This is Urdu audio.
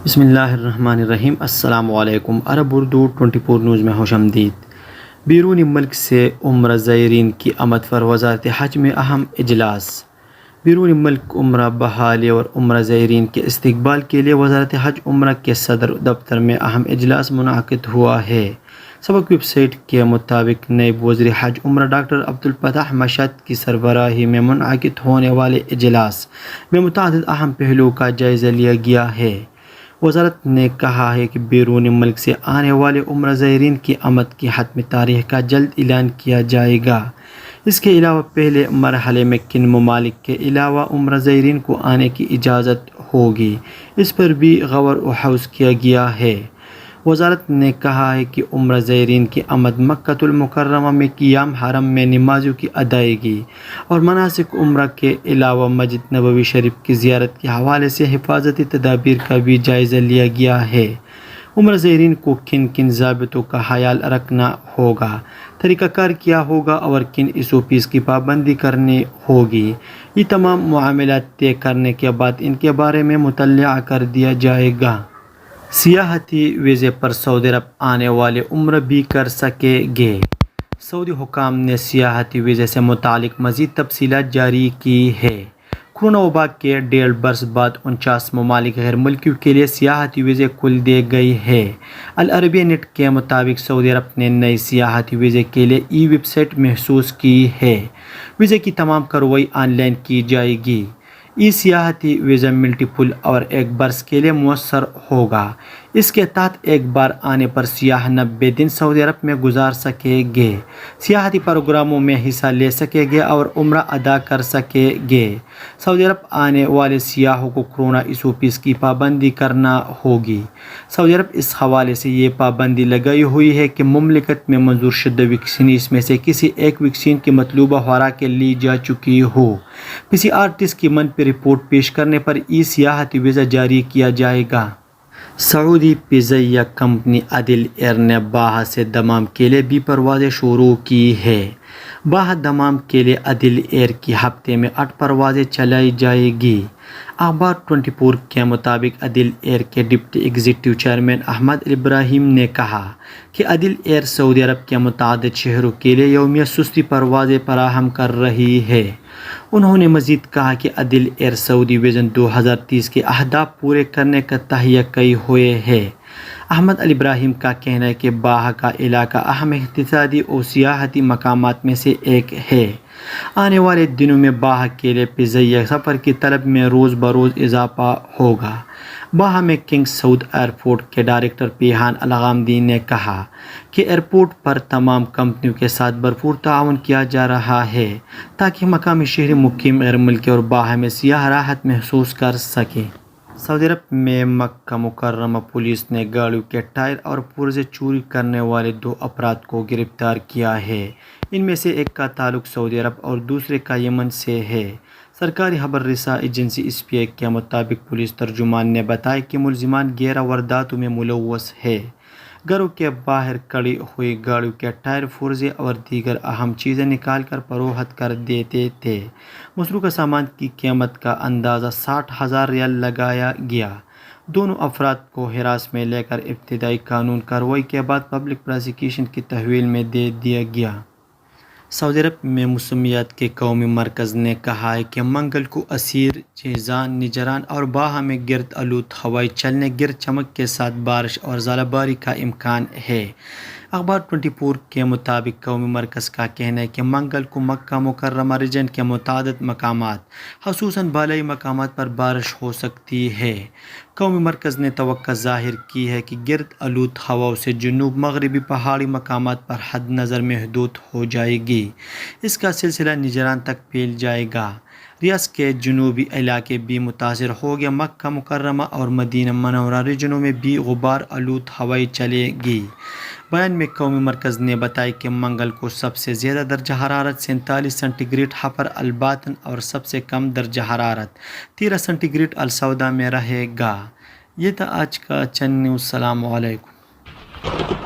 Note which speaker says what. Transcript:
Speaker 1: بسم اللہ الرحمن الرحیم۔ السلام علیکم۔ عرب اردو 24 نیوز میں خوش آمدید۔ بیرون ملک سے عمرہ زائرین کی آمد پر وزارت حج میں اہم اجلاس۔ بیرون ملک عمرہ بحالی اور عمرہ زائرین کے استقبال کے لیے وزارت حج عمرہ کے صدر دفتر میں اہم اجلاس منعقد ہوا ہے۔ سبق ویب سائٹ کے مطابق نائب وزیر حج عمرہ ڈاکٹر عبدالفتاح مشہد کی سربراہی میں منعقد ہونے والے اجلاس میں متعدد اہم پہلوؤں کا جائزہ لیا گیا ہے۔ وزارت نے کہا ہے کہ بیرون ملک سے آنے والے عمرہ زائرین کی آمد کی حتمی تاریخ کا جلد اعلان کیا جائے گا۔ اس کے علاوہ پہلے مرحلے میں کن ممالک کے علاوہ عمرہ زائرین کو آنے کی اجازت ہوگی، اس پر بھی غور و خوض کیا گیا ہے۔ وزارت نے کہا ہے کہ عمرہ زائرین کی آمد مکہ المکرمہ میں قیام حرم میں نمازوں کی ادائیگی اور مناسک عمرہ کے علاوہ مسجد نبوی شریف کی زیارت کے حوالے سے حفاظتی تدابیر کا بھی جائزہ لیا گیا ہے۔ عمرہ زائرین کو کن کن ضابطوں کا خیال رکھنا ہوگا، طریقہ کار کیا ہوگا اور کن SOPs کی پابندی کرنی ہوگی، یہ تمام معاملات طے کرنے کے بعد ان کے بارے میں مطلع کر دیا جائے گا۔ سیاحتی ویزے پر سعودی عرب آنے والے عمرہ بھی کر سکیں گے۔ سعودی حکام نے سیاحتی ویزے سے متعلق مزید تفصیلات جاری کی ہیں۔ کورونا وبا کے 1.5 برس بعد 49 ممالک غیر ملکیوں کے لیے سیاحتی ویزے کھول دیے گئے ہیں۔ العربیہ نیٹ کے مطابق سعودی عرب نے نئے سیاحتی ویزے کے لیے ویب سائٹ مخصوص کی ہے۔ ویزے کی تمام کارروائی آن لائن کی جائے گی۔ سیاحتی ویزا ملٹیپل اور 1 برس کے لیے مؤثر ہوگا۔ اس کے تحت ایک بار آنے پر سیاح 90 دن سعودی عرب میں گزار سکیں گے، سیاحتی پروگراموں میں حصہ لے سکیں گے اور عمرہ ادا کر سکیں گے۔ سعودی عرب آنے والے سیاحوں کو کورونا SOPs کی پابندی کرنا ہوگی۔ سعودی عرب اس حوالے سے یہ پابندی لگائی ہوئی ہے کہ مملکت میں منظور شدہ ویکسینز میں سے کسی ایک ویکسین کی مطلوبہ خوراک لی جا چکی ہو۔ PCR ٹیسٹ کی منفی رپورٹ پیش کرنے پر سیاحتی ویزا جاری کیا جائے گا۔ سعودی فضائیہ کمپنی عدل ایئر نے باہا سے دمام کے لیے بھی پروازیں شروع کی ہیں۔ باہا دمام کے لیے عدل ایئر کی ہفتے میں 8 پروازیں چلائی جائیں گی۔ اخبار 24 کے مطابق عدل ایئر کے ڈپٹی ایگزیکٹو چیئرمین احمد ابراہیم نے کہا کہ عدل ایئر سعودی عرب کے متعدد شہروں کے لیے یومیہ سستی پروازیں فراہم کر رہی ہے۔ انہوں نے مزید کہا کہ عدل ایئر سعودی وژن 2030 کے اہداف پورے کرنے کا تہیہ کیے ہوئے ہے۔ احمد ابراہیم کا کہنا ہے کہ باہا کا علاقہ اہم اقتصادی اور سیاحتی مقامات میں سے ایک ہے۔ آنے والے دنوں میں باہا کے لیے فضائیہ سفر کی طلب میں روز بروز اضافہ ہوگا۔ باہا میں کنگ سعود ایئرپورٹ کے ڈائریکٹر پیہان الغامدی نے کہا کہ ایئرپورٹ پر تمام کمپنیوں کے ساتھ بھرپور تعاون کیا جا رہا ہے تاکہ مقامی شہری مقیم غیر ملکی اور باہا میں سیاح راحت محسوس کر سکیں۔ سعودی عرب میں مکہ مکرمہ پولیس نے گاڑیوں کے ٹائر اور پرزے چوری کرنے والے 2 افراد کو گرفتار کیا ہے۔ ان میں سے ایک کا تعلق سعودی عرب اور دوسرے کا یمن سے ہے۔ سرکاری خبر رساں ایجنسی SPA کے مطابق پولیس ترجمان نے بتایا کہ ملزمان 11 وارداتوں میں ملوث ہیں۔ گھروں کے باہر کھڑی ہوئی گاڑیوں کے ٹائر، پرزے اور دیگر اہم چیزیں نکال کر فروخت کر دیتے تھے۔ مسروقہ سامان کی قیمت کا اندازہ 60,000 ریال لگایا گیا۔ دونوں افراد کو حراست میں لے کر ابتدائی قانون کارروائی کے بعد پبلک پراسیکیوشن کی تحویل میں دے دیا گیا۔ سعودی عرب میں موسمیات کے قومی مرکز نے کہا ہے کہ منگل کو عسیر، جیزان، نجران اور باہا میں گرد آلود ہوائیں چلنے، گرج چمک کے ساتھ بارش اور ژالہ باری کا امکان ہے۔ اخبار 24 کے مطابق قومی مرکز کا کہنا ہے کہ منگل کو مکہ مکرمہ ریجن کے متعدد مقامات خصوصاً بالائی مقامات پر بارش ہو سکتی ہے۔ قومی مرکز نے توقع ظاہر کی ہے کہ گرد آلود ہواؤں سے جنوب مغربی پہاڑی مقامات پر حد نظر محدود ہو جائے گی۔ اس کا سلسلہ نجران تک پھیل جائے گا۔ ریاست کے جنوبی علاقے بھی متاثر ہوں گے۔ مکہ مکرمہ اور مدینہ منورہ ریجنوں میں بھی غبار آلود ہوائیں چلے گی۔ بیان میں قومی مرکز نے بتایا کہ منگل کو سب سے زیادہ درجہ حرارت 47 سینٹی گریڈ حفر الباطن اور سب سے کم درجہ حرارت 13 سینٹی گریڈ السوداء میں رہے گا۔ یہ تھا آج کا چند نیوز۔ السلام علیکم۔